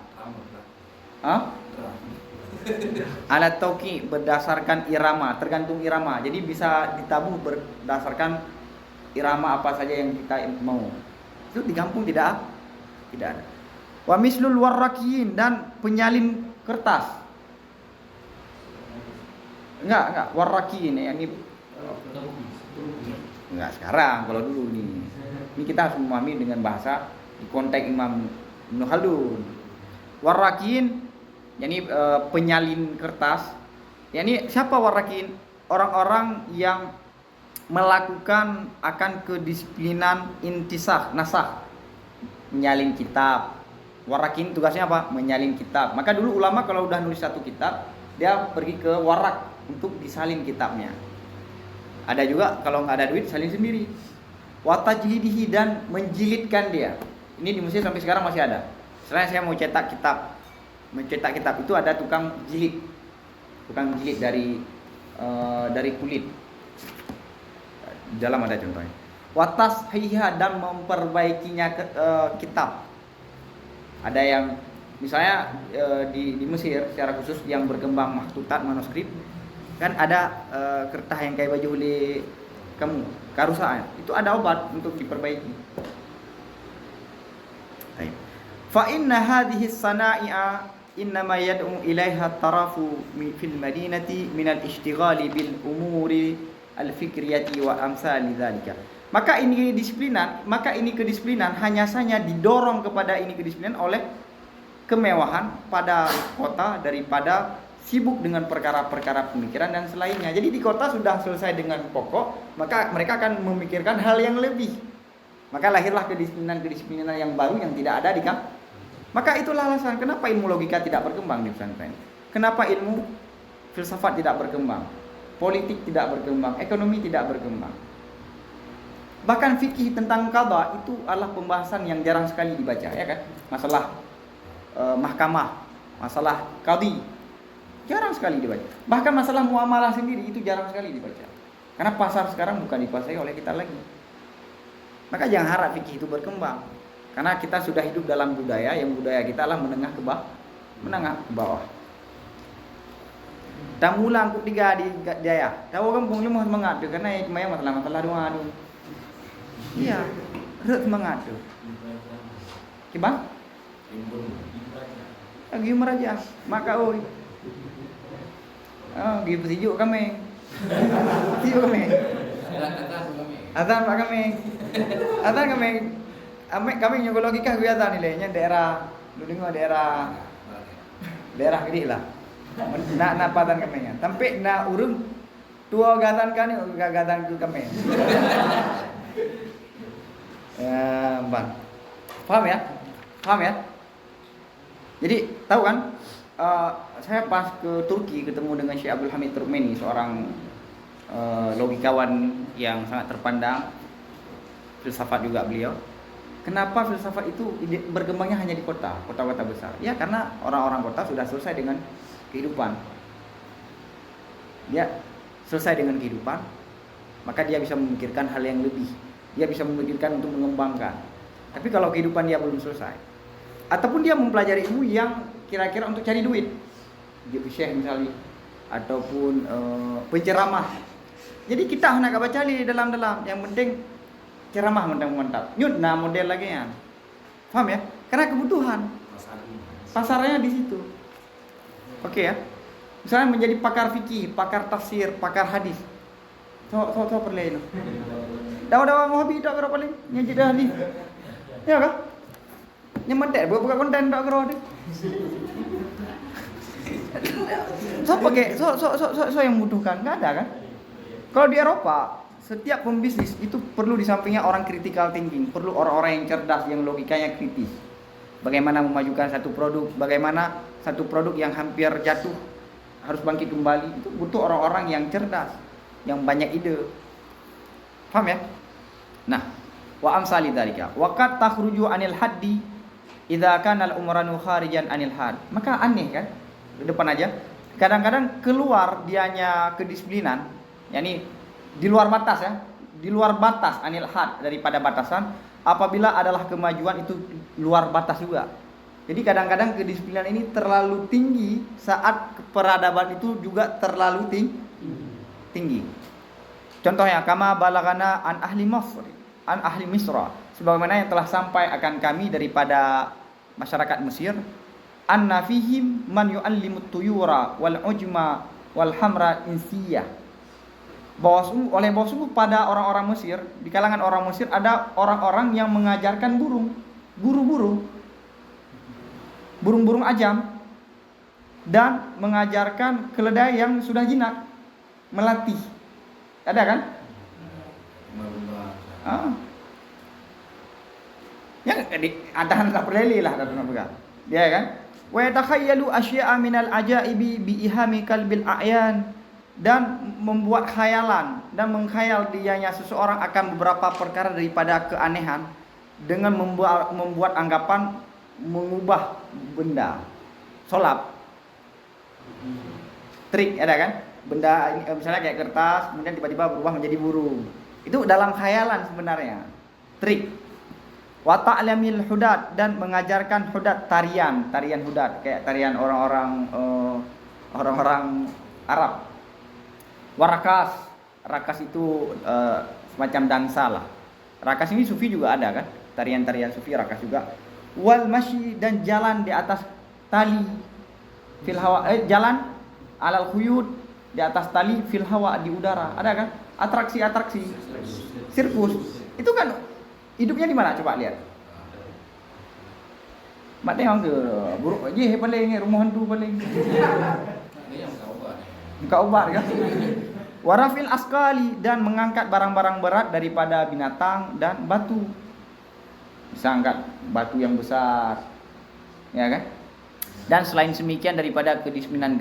Alat tauki, berdasarkan irama, tergantung irama. Jadi bisa ditabuh berdasarkan irama apa saja yang kita mau. Itu di kampung tidak ada. Wa mislul warrakiyin, dan penyalin kertas. Enggak, warrakiyin ya, ini enggak sekarang, kalau dulu nih. Ini kita harus memahami dengan bahasa di konteks Imam Ibnu Khaldun. Warrakiyin, yakni penyalin kertas. Yakni siapa warrakiyin? Orang-orang yang melakukan akan kedisiplinan intisah, nasah, menyalin kitab. Warrakiyin tugasnya apa? Menyalin kitab. Maka dulu ulama kalau udah nulis satu kitab, dia pergi ke warak untuk disalin kitabnya. Ada juga kalau nggak ada duit salin sendiri. Watajlidihi, dan menjilidkan dia. Ini di Mesir sampai sekarang masih ada. Setelah saya mau mencetak kitab itu ada tukang jilid dari kulit. Di dalam ada contohnya. Watashiha, dan memperbaikinya kitab. Ada yang misalnya di Mesir secara khusus yang berkembang makhtutat manuskrip, kan ada kertas yang kayak baju oleh kamu karusaan, itu ada obat untuk diperbaiki. Fa inna hadhihi sana'i'a innama yad'u ilaiha tarafu fil madinati min al-ishtighali bil umuri al-fikriyati wa amsali dzalika. Maka ini kedisiplinan hanya saja didorong kepada ini kedisiplinan oleh kemewahan pada kota daripada sibuk dengan perkara-perkara pemikiran dan selainnya. Jadi di kota sudah selesai dengan pokok, maka mereka akan memikirkan hal yang lebih. Maka lahirlah kedisiplinan yang baru yang tidak ada di kampung. Maka itulah alasan kenapa ilmu logika tidak berkembang di pesantren. Kenapa ilmu filsafat tidak berkembang, politik tidak berkembang, ekonomi tidak berkembang. Bahkan fikih tentang qada itu adalah pembahasan yang jarang sekali dibaca, ya kan? Masalah mahkamah, masalah qadhi jarang sekali dibaca. Bahkan masalah muamalah sendiri itu jarang sekali dibaca. Karena pasar sekarang bukan dikuasai oleh kita lagi. Maka jangan harap fikih itu berkembang. Karena kita sudah hidup dalam budaya yang budaya kita adalah menengah ke bawah. Tamulang ku tiga di Jaya. Tahu kampung cuma semangat tu karena kemaya masalah doa tu. Iya, harus semangat tu. Kibang? Lagi meraja. Maka oi. Gitu sejuk kami. Sejuk kami. Azan pak kami. Azan kami. Kami nyuruh logika gue azan nilainya daerah dulu daerah gede lah. Nak padan kami nya. Sampai nak urung tua gatan kan gatan ku kami. Bang. Paham ya? Jadi tahu kan? Saya pas ke Turki ketemu dengan Syekh Abdul Hamid Turkmeni, seorang logikawan yang sangat terpandang, filsafat juga beliau. Kenapa filsafat itu berkembangnya hanya di kota-kota besar? Ya karena orang-orang kota sudah selesai dengan kehidupan. Dia selesai dengan kehidupan, maka dia bisa memikirkan hal yang lebih. Dia bisa memikirkan untuk mengembangkan. Tapi kalau kehidupan dia belum selesai, ataupun dia mempelajari ilmu yang kira-kira untuk cari duit, dia syekh misalnya, ataupun penceramah. Jadi kita hendak baca di dalam-dalam. Yang penting ceramah mantap-mantap. Nyut nah model lagi ya. Paham ya? Karena kebutuhan. Pasarnya di situ. Oke ya. Misalnya menjadi pakar fikih, pakar tafsir, pakar hadis. So perlu itu. Dawa hobi tak kira paling nyaji dah hadis. Ya kan? Nyementek buka konten tak kira hadis. So yang membutuhkan enggak ada kan? Kalau di Eropa, setiap pembisnis itu perlu di sampingnya orang critical thinking, perlu orang-orang yang cerdas, yang logikanya kritis. Bagaimana memajukan satu produk, bagaimana satu produk yang hampir jatuh harus bangkit kembali, itu butuh orang-orang yang cerdas, yang banyak ide. Paham ya? Nah, wa amsali dzalika. Wa qad takhruju anil haddi idza kana al-umranu kharijan anil had. Maka aneh kan? Di depan aja. Kadang-kadang keluar dianya kedisiplinan, yakni di luar batas ya, di luar batas anil had, daripada batasan, apabila adalah kemajuan itu luar batas juga. Jadi kadang-kadang kedisiplinan ini terlalu tinggi saat peradaban itu juga terlalu tinggi. Contohnya kama balagana an ahli Misra, sebagaimana yang telah sampai akan kami daripada masyarakat Mesir, anna fihim man yu'allimut tuyura wal ujma wal hamra insiyah. Bahwa sungguh pada orang-orang Mesir, di kalangan orang Mesir ada orang-orang yang mengajarkan burung-burung ajam, dan mengajarkan keledai yang sudah jinak, melatih. Ada kan? Yang adahan tak perleli lah dia kan? Wa yatakhayyalu asya'a minal ajaibi bi ihami kalbil a'yan, dan membuat khayalan dan mengkhayal dianya seseorang akan beberapa perkara daripada keanehan dengan membuat anggapan mengubah benda, solap, trik, ada kan? Benda misalnya kayak kertas, kemudian tiba-tiba berubah menjadi burung. Itu dalam khayalan sebenarnya, trik. Wa ta'lamil hudad, dan mengajarkan hudad, tarian hudad, kayak tarian orang-orang Arab. Rakas itu semacam dansa lah. Rakas ini sufi juga ada kan? Tarian-tarian sufi rakas juga. Wal masyi, dan jalan di atas tali fil hawa, jalan alal khuyud, di atas tali fil hawa, di udara. Ada kan? Atraksi sirkus. Itu kan hidupnya di mana? Coba lihat. Mak tengok ke buruk je paling rumah hantu paling. Buka obat kan? Warafil askali, dan mengangkat barang-barang berat daripada binatang dan batu. Bisa angkat batu yang besar, ya kan? Dan selain semikian daripada kedisiplinan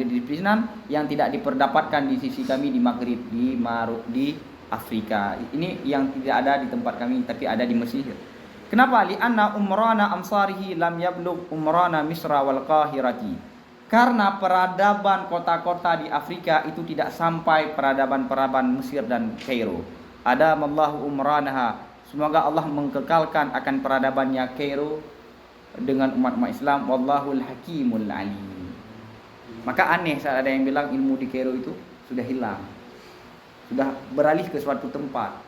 yang tidak diperdapatkan di sisi kami di Maghrib, di Afrika. Ini yang tidak ada di tempat kami, tapi ada di Mesir. Kenapa? Li'anna umrana amsarihi lam yablugh umrana Misra wal Qahirati. Karena peradaban kota-kota di Afrika itu tidak sampai peradaban Mesir dan Kairo. Adamallahu umranaha. Semoga Allah mengkekalkan akan peradabannya Kairo dengan umat Islam. Wallahul hakimul alim. Maka aneh saat ada yang bilang ilmu di Kairo itu sudah hilang, sudah beralih ke suatu tempat.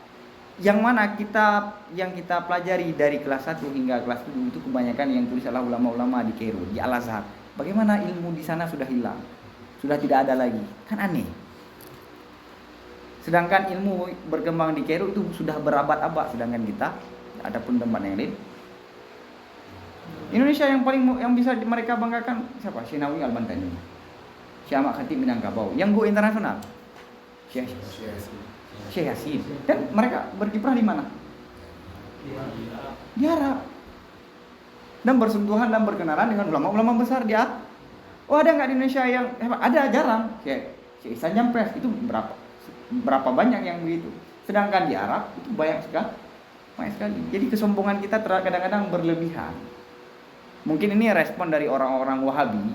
Yang mana kitab yang kita pelajari dari kelas 1 hingga kelas 7 itu kebanyakan yang tulis oleh ulama-ulama di Kairo, di Al-Azhar. Bagaimana ilmu di sana sudah hilang, sudah tidak ada lagi, kan aneh. Sedangkan ilmu berkembang di Kairo itu sudah berabad-abad, sedangkan kita ada pun tempat yang lain. Indonesia yang bisa mereka banggakan siapa? Syinawi Al-Bantani, Syekh Ahmad Khatib Minangkabau, yang go internasional, Syekh Yasin. Dan mereka berkiprah di mana? Di Arab. Dan bersentuhan dan berkenalan dengan ulama-ulama besar dia. Oh, ada nggak di Indonesia yang hebat? Ada, jarang. Syekh Ihsan Jampres itu berapa banyak yang begitu. Sedangkan di Arab itu banyak sekali. Jadi kesombongan kita kadang-kadang berlebihan. Mungkin ini respon dari orang-orang Wahabi,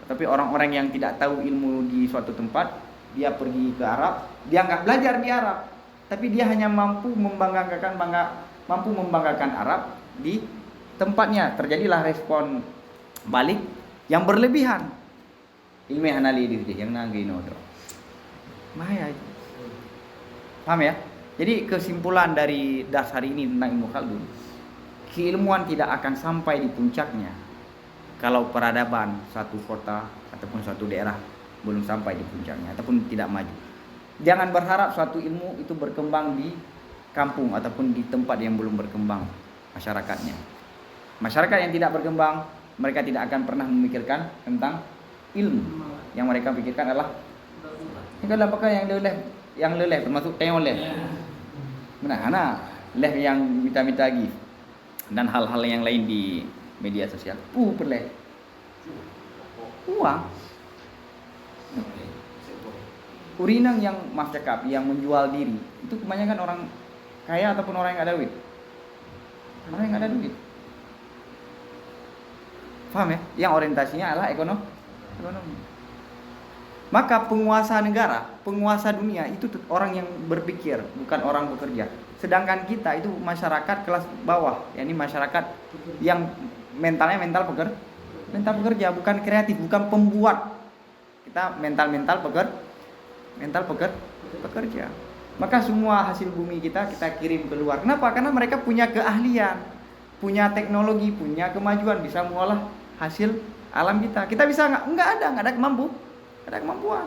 tapi orang-orang yang tidak tahu ilmu di suatu tempat, dia pergi ke Arab, dia nggak belajar di Arab, tapi dia hanya mampu membanggakan Arab di tempatnya. Terjadilah respon balik yang berlebihan. Ilmu analisis yang nanggi no. Bahaya. Paham ya? Jadi kesimpulan dari dasar ini tentang Ibnu Khaldun, keilmuan tidak akan sampai di puncaknya kalau peradaban satu kota ataupun suatu daerah belum sampai di puncaknya ataupun tidak maju. Jangan berharap suatu ilmu itu berkembang di kampung ataupun di tempat yang belum berkembang masyarakatnya. Masyarakat yang tidak berkembang, mereka tidak akan pernah memikirkan tentang ilmu. Yang mereka pikirkan adalah ini adalah pakai yang leleh termasuk tengok leh. Mana leh yang minta-minta lagi dan hal-hal yang lain di media sosial. Perleh. Uang. Urinang yang maaf cakap yang menjual diri itu kebanyakan orang kaya ataupun orang yang ada duit. Orang yang ada duit. Paham ya? Yang orientasinya adalah ekonomi. Maka penguasa negara, penguasa dunia itu orang yang berpikir, bukan orang bekerja. Sedangkan kita itu masyarakat kelas bawah, yakni masyarakat yang mentalnya mental pekerja, bukan kreatif, bukan pembuat. Kita mental pekerja. Maka semua hasil bumi kita kirim keluar. Kenapa? Karena mereka punya keahlian, punya teknologi, punya kemajuan, bisa mengolah hasil alam kita. Kita bisa nggak ada kemampuan.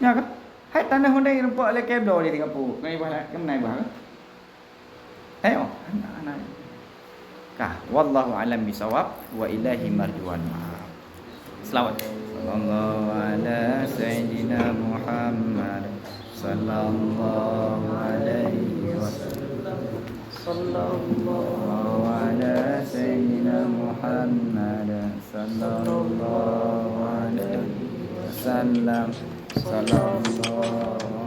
Ya kan? Hai tanah hundai rumput le kebdo di Singapura. Ngai bah ke menai bah. Ayo, anak. Kah, wallahu alam bisawab wa ilahi marjuan. Selawat. Sallallahu ala sayyidina Muhammad sallallahu alaihi wasallam. Sallallahu ala sayyidina Muhammad sallallahu alaihi wasallam. Sallallahu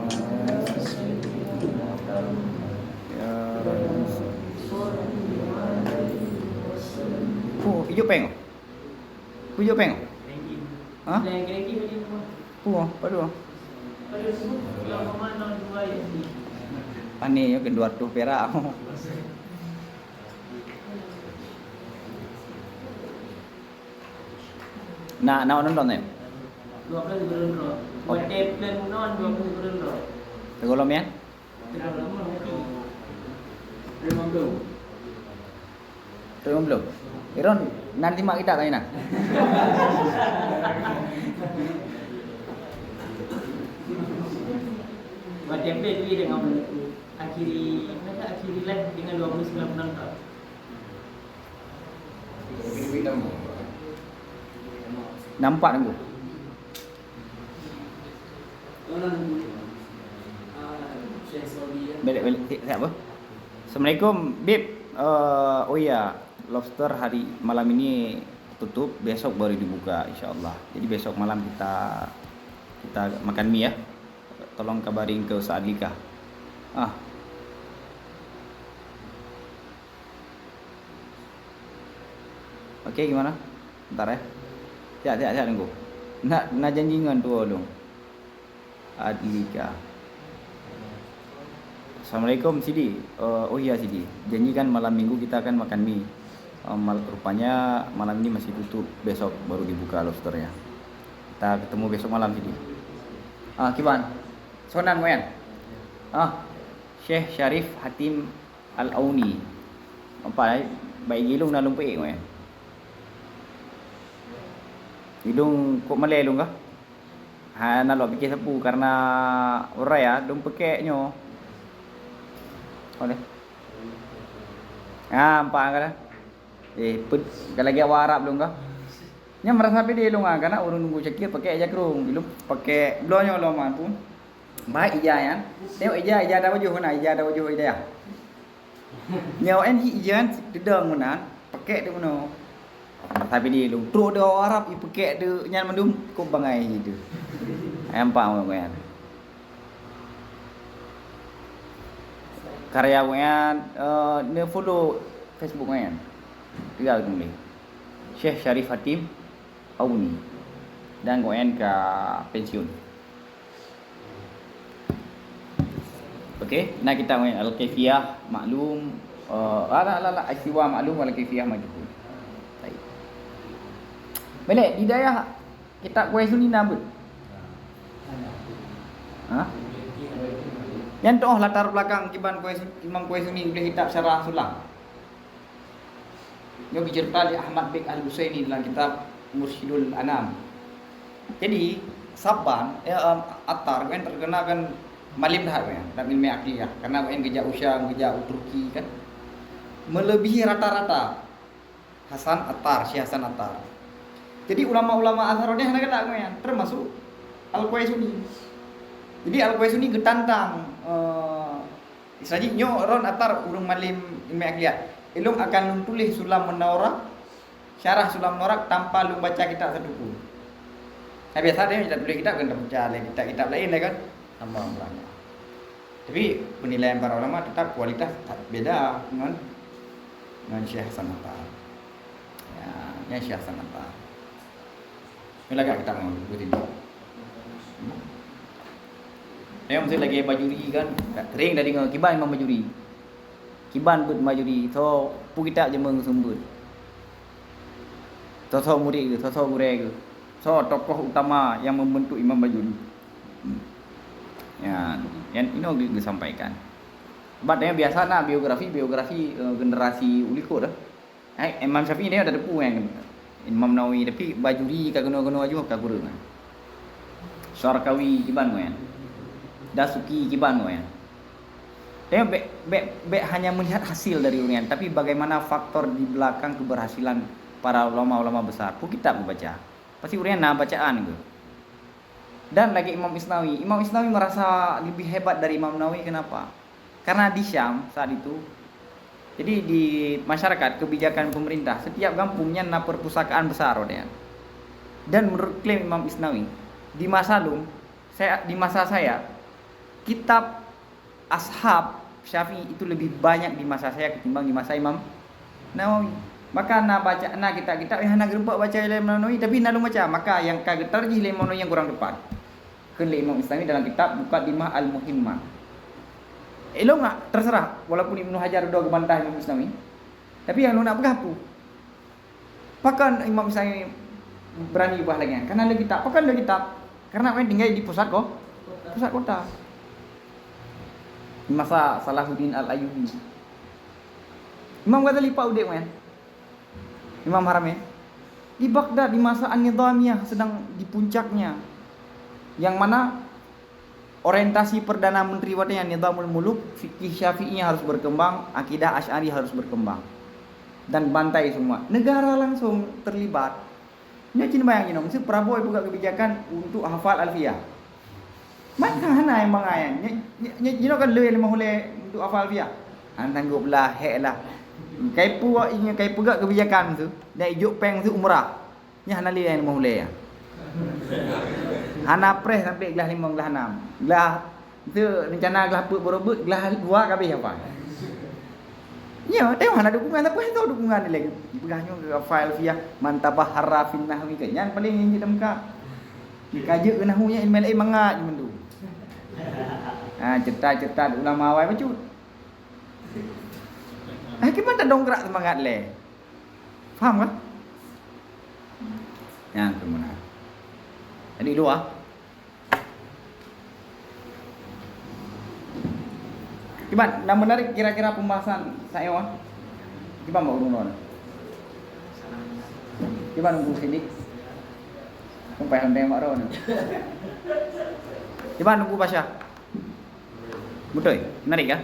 ala sayyidina Muhammad ya Rasul. Hijau peng. Hijau peng. Ha? Padu. Pani yo kedua tuh perak. Nah, nonton ya? 12 bulan roh. Buat plan non 12 bulan roh. Tegolom ya? Belum. Iron, nanti mak kita tanya. Buat template dulu dengan akhiri live dengan 29 bulan roh. Nampak tunggu. Balik siapa? Assalamualaikum, Bib. Oh iya, lobster hari malam ini tutup, besok baru dibuka insyaallah. Jadi besok malam kita makan mie ya. Tolong kabarin ke Ustaz Adlika. Oke, gimana? Bentar ya. Siap tunggu. Nak janjingan tu dong. Adlika. Assalamualaikum Sidi. Oh iya Sidi. Janjikan malam minggu kita akan makan mie. Rupanya malam ini masih tutup. Besok baru dibuka lobsternya. Kita ketemu besok malam Sidi. Kiban. Sonan moyan. Syekh Syarif Hatim Al-Auni. Apa baik gilung na lumpik moyan. Hidung kok malelong ka? Nalo pikir sapu karena urai ya, dong pekeknya. Oleh. Nampak kan? Kalau lagi Arab belum kah? Nya merasa pede lu karena urun nunggu cekir pakai aja kerung, belum pakai blonya lo mampu. Baik ija ya. Tengok ija ada baju mana? Ija ada baju ija ya. Nyawa ni ija dedang mana? Pakai tu mana? Tapi dia lu tro do Arab i pakai tu nyan mandum ko bangai gitu. Nampak kan? Karya wen ne follow Facebook wen. Tinggal tu ni. Syekh Syarif Hatim Auni dan wen ke pensiun. Okey, nah kita wen al-kaifiyah maklum istiwa maklum wal kaifiyah majhul. Baik. Balik hidayah kitab kuai sunni nama. Yang tu latar belakang Imam Qaisuni boleh kitab syarah sulam. Dia bercerita di Ahmad bin Al-Husaini dalam kitab Mursyidul Anam. Jadi Saban, Attar kan terkenal kan malim dah kan, dalam ilmu akhliyah. Karena kan kerja Syam, kerja Turki kan, melebihi rata-rata Hasan Attar, Syekh Hasan Attar. Jadi ulama-ulama Azhar ni hendak kata kan, termasuk Al-Qaisuni. Jadi Al-Qaisuni getantang istilahnya nyo ron Attar urung malim ilmu akhliyah. Ilung akan tulis Sulam Munawarah, syarah Sulam Munawarah tanpa lu baca kitab satu pun. Nah, biasa dia tidak tulis kitab kan, baca kitab lain kan, tambah banyak. Tapi penilaian para ulama tetap kualitas beda dengan Syekh Hasan Attar. Ya, Syekh Hasan Attar. Ini lagi kita mau buatin. Yang mesti lagi bajuri kan, kering dari kiban Imam Bajuri. Kiban but Bajuri, so pu kita je mengusumbut. So murid ke, so gure ke. So tokoh utama yang membentuk Imam Bajuri. Ya, yang ini disampaikan. Sebabnya biasa nak biografi generasi uliko dah. Imam Syafi'i dia ada depu yang Imam Nawawi tapi Bajuri kagak guna aja kagak guna. Syarkawi kiban kan. Dasuki kiban kan. Dia hanya melihat hasil dari urian, tapi bagaimana faktor di belakang keberhasilan para ulama-ulama besar. Pun kita membaca. Pasti urian bacaan itu. Dan lagi Imam Isnawi merasa lebih hebat dari Imam Nawawi. Kenapa? Karena di Syam saat itu, jadi di masyarakat kebijakan pemerintah setiap kampungnya na perpustakaan besar ya. Dan menurut klaim Imam Isnawi, di masa saya kitab ashab Syafi'i itu lebih banyak di masa saya ketimbang di masa Imam Nawawi. Maka kita nak gerempak baca Imam Nawawi tapi nak baca, maka yang kagak tarjih Imam Nawawi yang kurang tepat. Kali Imam Islami dalam kitab Muqaddimah Al-Muhimmah. Elok enggak terserah walaupun Ibnu Hajar udah gebantah Imam Islami. Tapi yang lu nak bergapu. Pakan Imam Islami berani ubah lagi karena ada kitab. Pakan ada kitab. Karena main tinggal di pusat kota. Masa Salahuddin Al-Ayyubi. Imam Ghazali Pak Ude kan. Imam Haramain di Baghdad di masa An-Nizamiyah sedang di puncaknya. Yang mana orientasi Perdana Menteri wadahnya Nizamul Muluk, fikih Syafi'inya harus berkembang, akidah Asy'ari harus berkembang. Dan bantai semua. Negara langsung terlibat. Ini cina bayangin dong, mesti Prabowo buka kebijakan untuk hafal alfiyah. Maka hana yang mangayan. Nyino kan le lemah oleh untuk hafal alfiyah. Tanggup lah, lah. Kai pegak kebijakan tu, dah ijuk peng tu umrah. Nya hana le yang lemah oleh ya. Hana pres sampai gelas 5 gelas 6. Gelas tu rencana gelas put berobut, gelas 2 habis apa. Ya, tengok hana dukungan apa itu dukungan ni lagi. Pegahnya ke hafal alfiyah, mantabah harafin nahwi kan. Yang paling ini demka. Dikaje ke nahwinya ilmu lain mangat je mendu. Cerita ulama awal macam. Kita dongkrak semangat le. Faham kan? Yang kemana? Jadi dua. Kiban, nak menarik kira-kira pembahasan saya wah. Kiban mau urun. Kiban nunggu sini. Sampai hendak mak ron. Kiban nunggu Pasha. Betul? Menarik kan?